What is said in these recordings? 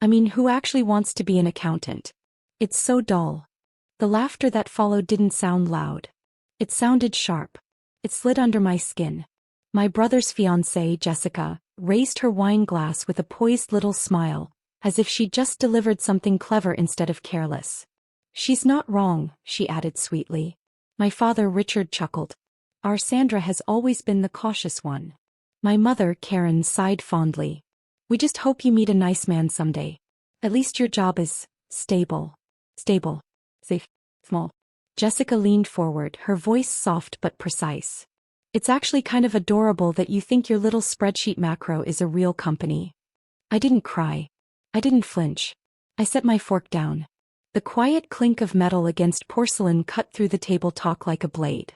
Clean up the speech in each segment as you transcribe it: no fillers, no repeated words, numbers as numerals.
I mean, who actually wants to be an accountant? It's so dull. The laughter that followed didn't sound loud. It sounded sharp. It slid under my skin. My brother's fiancée, Jessica, raised her wine glass with a poised little smile, as if she'd just delivered something clever instead of careless. She's not wrong, she added sweetly. My father, Richard, chuckled. Our Sandra has always been the cautious one. My mother, Karen, sighed fondly. We just hope you meet a nice man someday. At least your job is stable. Stable. Safe. Small. Jessica leaned forward, her voice soft but precise. It's actually kind of adorable that you think your little spreadsheet macro is a real company. I didn't cry. I didn't flinch. I set my fork down. The quiet clink of metal against porcelain cut through the table talk like a blade.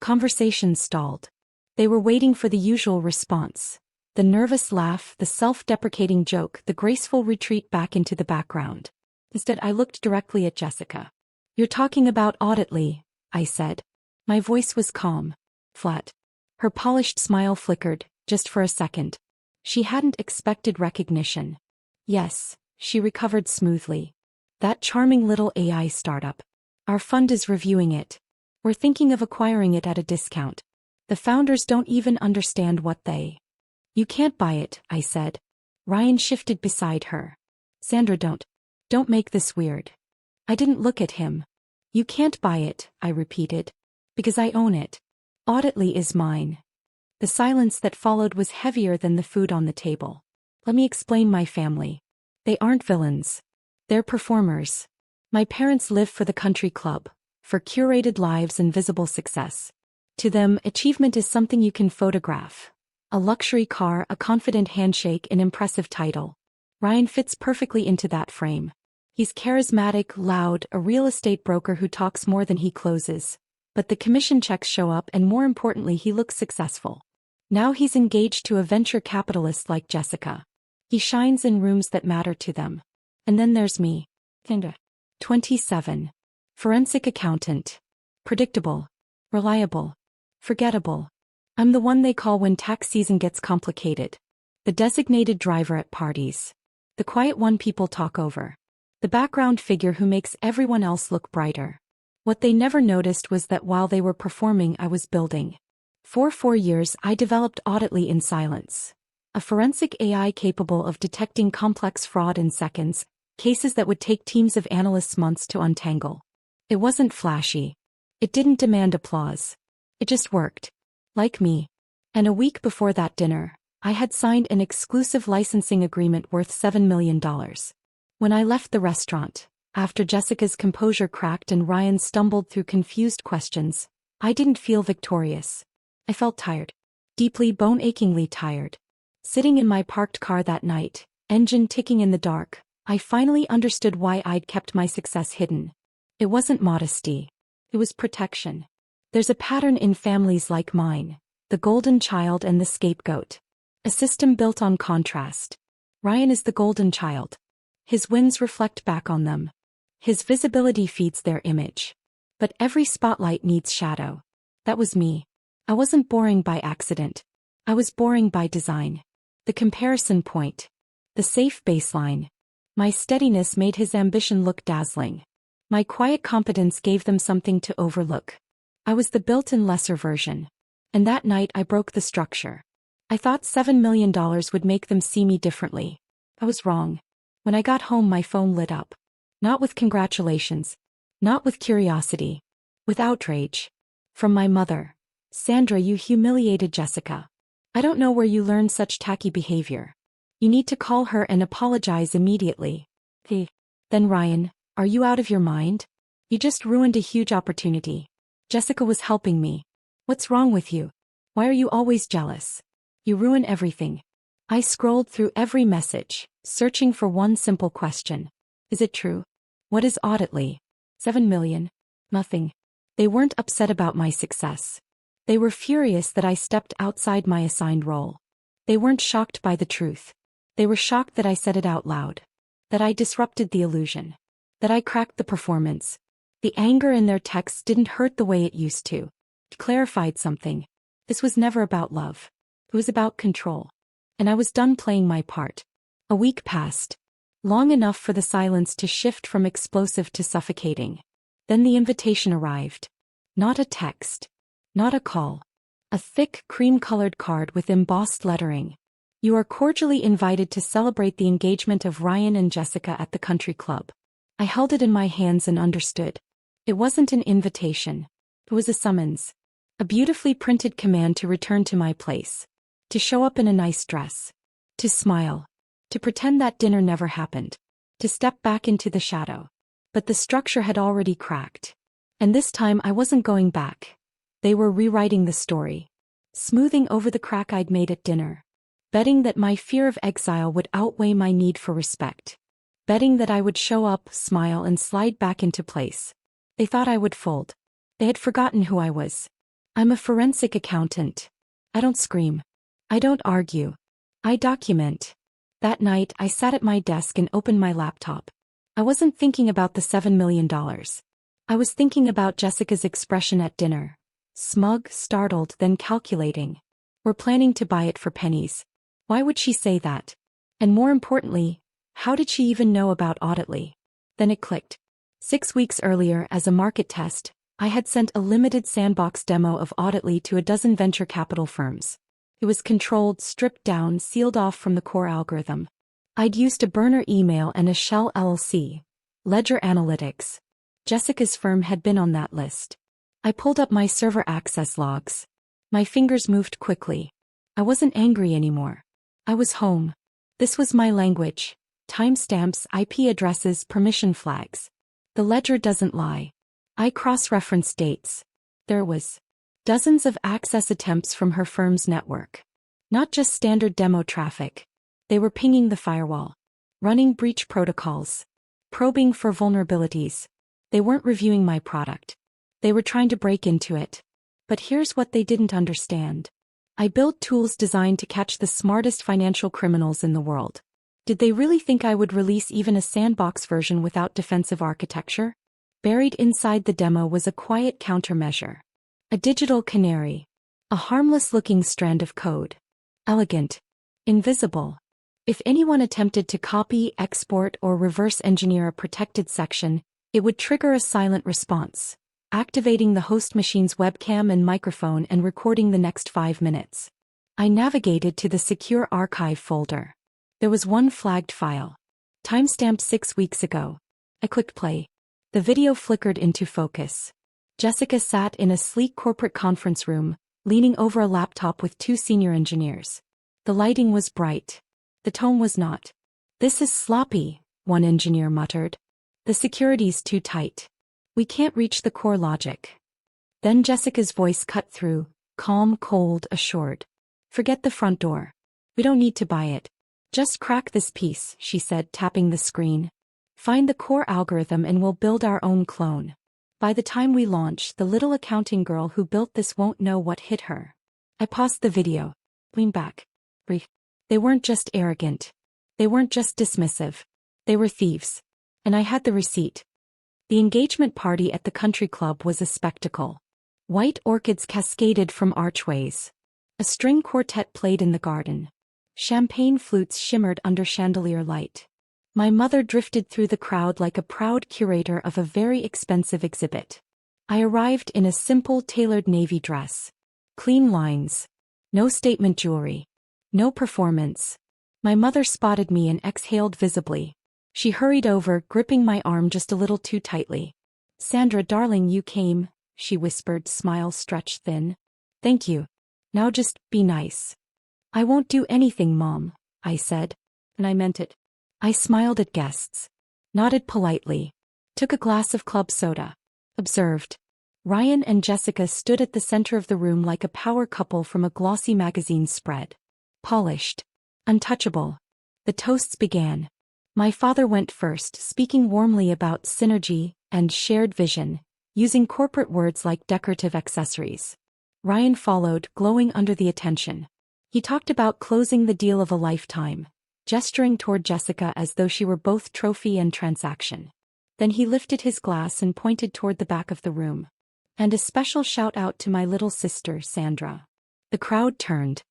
Conversation stalled. They were waiting for the usual response. The nervous laugh, the self-deprecating joke, the graceful retreat back into the background. Instead, I looked directly at Jessica. You're talking about auditly, I said. My voice was calm. Flat. Her polished smile flickered, just for a second. She hadn't expected recognition. Yes, she recovered smoothly. That charming little AI startup. Our fund is reviewing it. We're thinking of acquiring it at a discount. The founders don't even understand what they. You can't buy it, I said. Ryan shifted beside her. Sandra, don't make this weird. I didn't look at him. You can't buy it, I repeated. Because I own it. Auditly is mine. The silence that followed was heavier than the food on the table. Let me explain my family. They aren't villains. They're performers. My parents live for the country club, for curated lives and visible success. To them, achievement is something you can photograph. A luxury car, a confident handshake, an impressive title. Ryan fits perfectly into that frame. He's charismatic, loud, a real estate broker who talks more than he closes. But the commission checks show up, and more importantly, he looks successful. Now he's engaged to a venture capitalist like Jessica. He shines in rooms that matter to them. And then there's me. Sandra. 27. Forensic accountant. Predictable. Reliable. Forgettable. I'm the one they call when tax season gets complicated. The designated driver at parties. The quiet one people talk over. The background figure who makes everyone else look brighter. What they never noticed was that while they were performing, I was building. For 4 years, I developed auditly in silence. A forensic AI capable of detecting complex fraud in seconds, cases that would take teams of analysts months to untangle. It wasn't flashy. It didn't demand applause. It just worked. Like me. And a week before that dinner, I had signed an exclusive licensing agreement worth $7 million. When I left the restaurant, after Jessica's composure cracked and Ryan stumbled through confused questions, I didn't feel victorious. I felt tired. Deeply, bone-achingly tired. Sitting in my parked car that night, engine ticking in the dark, I finally understood why I'd kept my success hidden. It wasn't modesty. It was protection. There's a pattern in families like mine, the golden child and the scapegoat. A system built on contrast. Ryan is the golden child. His wins reflect back on them. His visibility feeds their image. But every spotlight needs shadow. That was me. I wasn't boring by accident. I was boring by design. The comparison point. The safe baseline. My steadiness made his ambition look dazzling. My quiet competence gave them something to overlook. I was the built-in lesser version. And that night I broke the structure. I thought $7 million would make them see me differently. I was wrong. When I got home, my phone lit up. Not with congratulations. Not with curiosity. With outrage. From my mother. Sandra, you humiliated Jessica. I don't know where you learned such tacky behavior. You need to call her and apologize immediately. Hey. Then Ryan, are you out of your mind? You just ruined a huge opportunity. Jessica was helping me. What's wrong with you? Why are you always jealous? You ruin everything. I scrolled through every message, searching for one simple question. Is it true? What is auditly? 7 million? Nothing. They weren't upset about my success. They were furious that I stepped outside my assigned role. They weren't shocked by the truth. They were shocked that I said it out loud. That I disrupted the illusion. That I cracked the performance. The anger in their texts didn't hurt the way it used to. It clarified something. This was never about love. It was about control. And I was done playing my part. A week passed. long enough for the silence to shift from explosive to suffocating. Then the invitation arrived. Not a text. Not a call. A thick, cream-colored card with embossed lettering. You are cordially invited to celebrate the engagement of Ryan and Jessica at the country club. I held it in my hands and understood. It wasn't an invitation. It was a summons. A beautifully printed command to return to my place. To show up in a nice dress. To smile. To pretend that dinner never happened. To step back into the shadow. But the structure had already cracked. And this time I wasn't going back. They were rewriting the story. Smoothing over the crack I'd made at dinner. Betting that my fear of exile would outweigh my need for respect. Betting that I would show up, smile, and slide back into place. They thought I would fold. They had forgotten who I was. I'm a forensic accountant. I don't scream. I don't argue. I document. That night, I sat at my desk and opened my laptop. I wasn't thinking about the $7 million. I was thinking about Jessica's expression at dinner. Smug, startled, then calculating. We're planning to buy it for pennies. Why would she say that? And more importantly, how did she even know about Auditly? Then it clicked. 6 weeks earlier, as a market test, I had sent a limited sandbox demo of Auditly to a dozen venture capital firms. It was controlled, stripped down, sealed off from the core algorithm. I'd used a burner email and a shell LLC. Ledger Analytics. Jessica's firm had been on that list. I pulled up my server access logs. My fingers moved quickly. I wasn't angry anymore. I was home. This was my language. Timestamps, IP addresses, permission flags. The ledger doesn't lie. I cross-referenced dates. There was dozens of access attempts from her firm's network. Not just standard demo traffic. They were pinging the firewall. Running breach protocols. Probing for vulnerabilities. They weren't reviewing my product. They were trying to break into it. But here's what they didn't understand. I built tools designed to catch the smartest financial criminals in the world. Did they really think I would release even a sandbox version without defensive architecture? Buried inside the demo was a quiet countermeasure. A digital canary. A harmless-looking strand of code. Elegant. Invisible. If anyone attempted to copy, export, or reverse engineer a protected section, it would trigger a silent response, activating the host machine's webcam and microphone and recording the next 5 minutes. I navigated to the secure archive folder. There was one flagged file. Timestamped 6 weeks ago. I clicked play. The video flickered into focus. Jessica sat in a sleek corporate conference room, leaning over a laptop with 2 senior engineers. The lighting was bright. The tone was not. "This is sloppy," one engineer muttered. "The security's too tight. We can't reach the core logic." Then Jessica's voice cut through, calm, cold, assured. "Forget the front door. We don't need to buy it. Just crack this piece," she said, tapping the screen. "Find the core algorithm and we'll build our own clone. By the time we launch, the little accounting girl who built this won't know what hit her." I paused the video. Leaned back. Brief. They weren't just arrogant. They weren't just dismissive. They were thieves. And I had the receipt. The engagement party at the country club was a spectacle. White orchids cascaded from archways. A string quartet played in the garden. Champagne flutes shimmered under chandelier light. My mother drifted through the crowd like a proud curator of a very expensive exhibit. I arrived in a simple tailored navy dress. Clean lines. No statement jewelry. No performance. My mother spotted me and exhaled visibly. She hurried over, gripping my arm just a little too tightly. "Sandra, darling, you came," she whispered, smile stretched thin. "Thank you. Now just be nice." "I won't do anything, Mom," I said. And I meant it. I smiled at guests. Nodded politely. Took a glass of club soda. Observed. Ryan and Jessica stood at the center of the room like a power couple from a glossy magazine spread. Polished. Untouchable. The toasts began. My father went first, speaking warmly about synergy and shared vision, using corporate words like decorative accessories. Ryan followed, glowing under the attention. He talked about closing the deal of a lifetime, gesturing toward Jessica as though she were both trophy and transaction. Then he lifted his glass and pointed toward the back of the room. "And a special shout out to my little sister, Sandra." The crowd turned.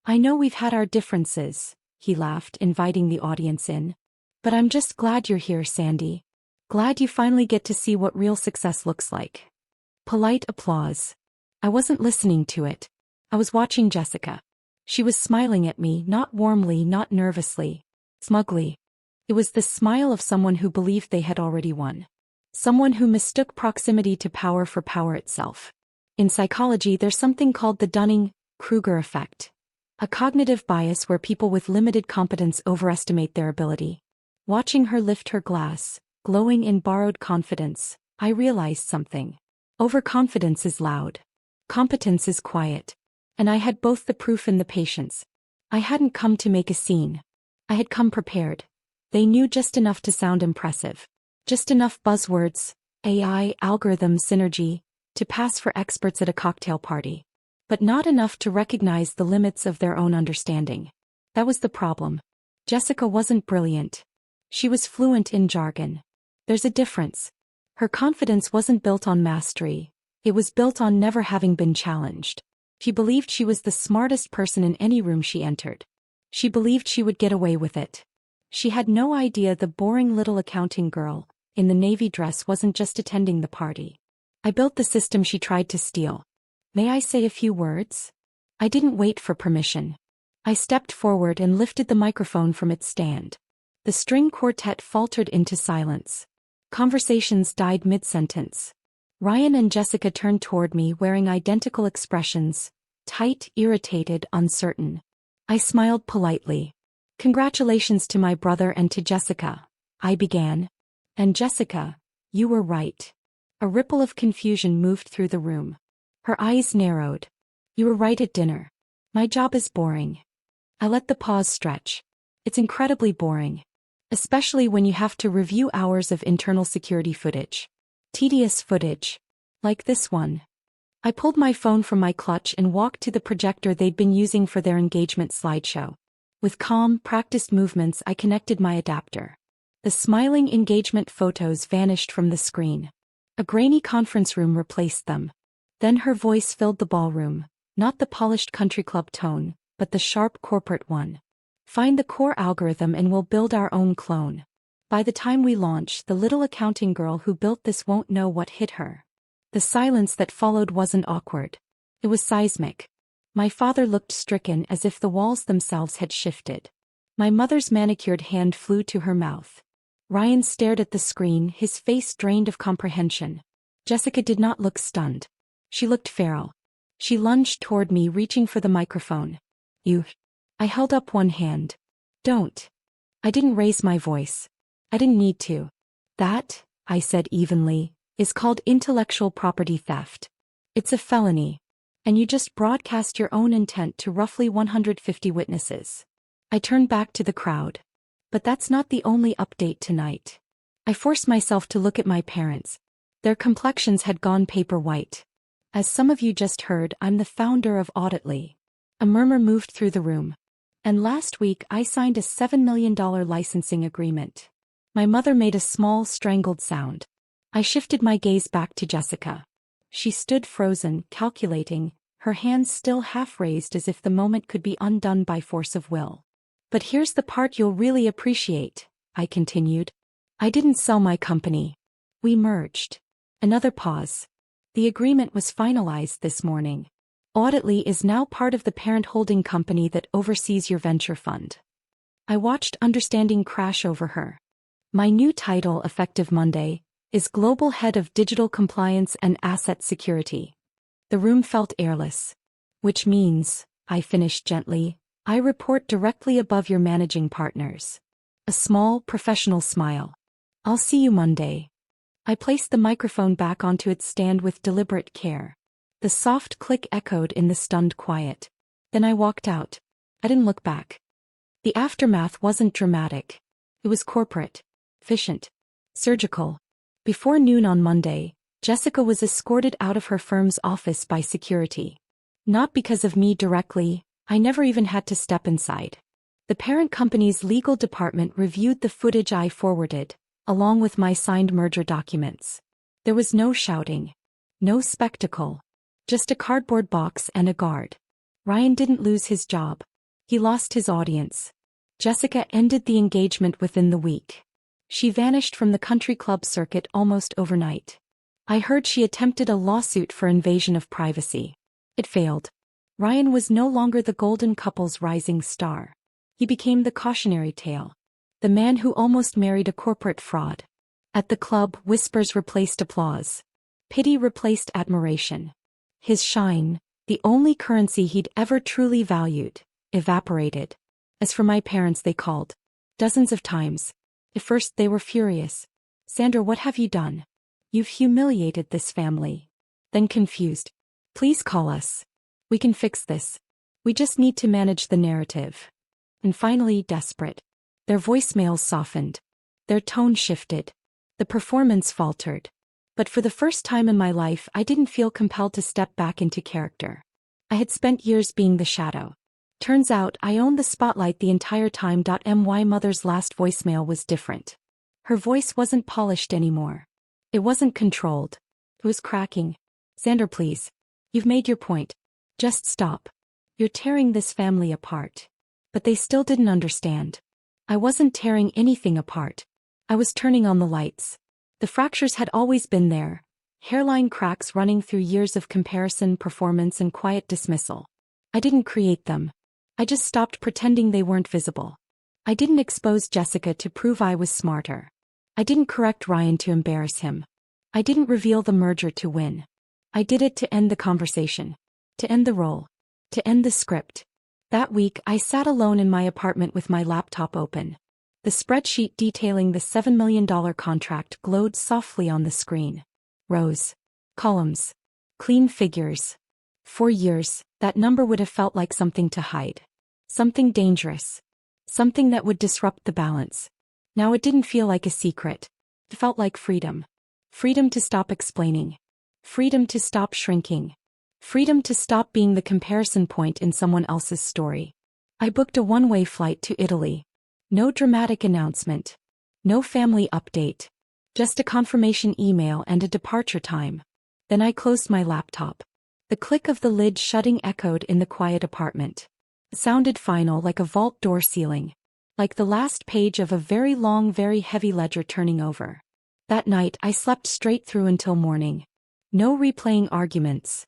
"I know we've had our differences," he laughed, inviting the audience in. But I'm just glad you're here, Sandy. Glad you finally get to see what real success looks like. Polite applause. I wasn't listening to it. I was watching Jessica. She was smiling at me, not warmly, not nervously. Smugly. It was the smile of someone who believed they had already won. Someone who mistook proximity to power for power itself. In psychology, there's something called the Dunning-Kruger effect. A cognitive bias where people with limited competence overestimate their ability. Watching her lift her glass, glowing in borrowed confidence, I realized something. Overconfidence is loud. Competence is quiet. And I had both the proof and the patience. I hadn't come to make a scene. I had come prepared. They knew just enough to sound impressive. Just enough buzzwords, AI, algorithm, synergy, to pass for experts at a cocktail party. But not enough to recognize the limits of their own understanding. That was the problem. Jessica wasn't brilliant. She was fluent in jargon. There's a difference. Her confidence wasn't built on mastery. It was built on never having been challenged. She believed she was the smartest person in any room she entered. She believed she would get away with it. She had no idea the boring little accounting girl, in the navy dress, wasn't just attending the party. I built the system she tried to steal. May I say a few words? I didn't wait for permission. I stepped forward and lifted the microphone from its stand. The string quartet faltered into silence. Conversations died mid-sentence. Ryan and Jessica turned toward me wearing identical expressions, tight, irritated, uncertain. I smiled politely. Congratulations to my brother and to Jessica, I began. And Jessica, you were right. A ripple of confusion moved through the room. Her eyes narrowed. You were right at dinner. My job is boring. I let the pause stretch. It's incredibly boring. Especially when you have to review hours of internal security footage. Tedious footage. Like this one. I pulled my phone from my clutch and walked to the projector they'd been using for their engagement slideshow. With calm, practiced movements, I connected my adapter. The smiling engagement photos vanished from the screen. A grainy conference room replaced them. Then her voice filled the ballroom, not the polished country club tone, but the sharp corporate one. Find the core algorithm and we'll build our own clone. By the time we launch, the little accounting girl who built this won't know what hit her. The silence that followed wasn't awkward. It was seismic. My father looked stricken as if the walls themselves had shifted. My mother's manicured hand flew to her mouth. Ryan stared at the screen, his face drained of comprehension. Jessica did not look stunned. She looked feral. She lunged toward me, reaching for the microphone. You. I held up one hand. Don't. I didn't raise my voice. I didn't need to. That, I said evenly, is called intellectual property theft. It's a felony. And you just broadcast your own intent to roughly 150 witnesses. I turned back to the crowd. But that's not the only update tonight. I forced myself to look at my parents. Their complexions had gone paper white. As some of you just heard, I'm the founder of Auditly. A murmur moved through the room. And last week I signed a $7 million licensing agreement. My mother made a small, strangled sound. I shifted my gaze back to Jessica. She stood frozen, calculating, her hands still half raised as if the moment could be undone by force of will. But here's the part you'll really appreciate, I continued. I didn't sell my company. We merged. Another pause. The agreement was finalized this morning. Auditly is now part of the parent holding company that oversees your venture fund. I watched understanding crash over her. My new title, effective Monday, is Global Head of Digital Compliance and Asset Security. The room felt airless. Which means, I finished gently, I report directly above your managing partners. A small, professional smile. I'll see you Monday. I placed the microphone back onto its stand with deliberate care. The soft click echoed in the stunned quiet. Then I walked out. I didn't look back. The aftermath wasn't dramatic. It was corporate, efficient, surgical. Before noon on Monday, Jessica was escorted out of her firm's office by security. Not because of me directly, I never even had to step inside. The parent company's legal department reviewed the footage I forwarded, along with my signed merger documents. There was no shouting. No spectacle. Just a cardboard box and a guard. Ryan didn't lose his job. He lost his audience. Jessica ended the engagement within the week. She vanished from the country club circuit almost overnight. I heard she attempted a lawsuit for invasion of privacy. It failed. Ryan was no longer the golden couple's rising star. He became the cautionary tale. The man who almost married a corporate fraud. At the club, whispers replaced applause. Pity replaced admiration. His shine, the only currency he'd ever truly valued, evaporated. As for my parents, they called. Dozens of times. At first they were furious. Sandra, what have you done? You've humiliated this family. Then confused. Please call us. We can fix this. We just need to manage the narrative. And finally, desperate. Their voicemails softened. Their tone shifted. The performance faltered. But for the first time in my life, I didn't feel compelled to step back into character. I had spent years being the shadow. Turns out I owned the spotlight the entire time. My mother's last voicemail was different. Her voice wasn't polished anymore. It wasn't controlled. It was cracking. Sandra, please. You've made your point. Just stop. You're tearing this family apart. But they still didn't understand. I wasn't tearing anything apart. I was turning on the lights. The fractures had always been there. Hairline cracks running through years of comparison, performance, and quiet dismissal. I didn't create them. I just stopped pretending they weren't visible. I didn't expose Jessica to prove I was smarter. I didn't correct Ryan to embarrass him. I didn't reveal the merger to win. I did it to end the conversation. To end the role. To end the script. That week, I sat alone in my apartment with my laptop open. The spreadsheet detailing the $7 million contract glowed softly on the screen. Rows. Columns. Clean figures. For years, that number would have felt like something to hide. Something dangerous. Something that would disrupt the balance. Now it didn't feel like a secret. It felt like freedom. Freedom to stop explaining. Freedom to stop shrinking. Freedom to stop being the comparison point in someone else's story. I booked a one-way flight to Italy. No dramatic announcement. No family update. Just a confirmation email and a departure time. Then I closed my laptop. The click of the lid shutting echoed in the quiet apartment. It sounded final, like a vault door sealing. Like the last page of a very long, very heavy ledger turning over. That night I slept straight through until morning. No replaying arguments.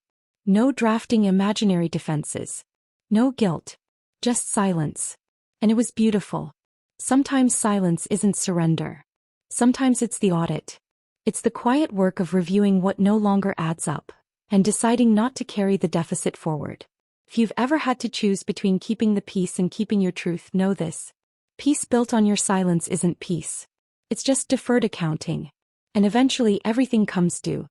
No drafting imaginary defenses. No guilt. Just silence. And it was beautiful. Sometimes silence isn't surrender. Sometimes it's the audit. It's the quiet work of reviewing what no longer adds up, and deciding not to carry the deficit forward. If you've ever had to choose between keeping the peace and keeping your truth, know this. Peace built on your silence isn't peace. It's just deferred accounting. And eventually everything comes due.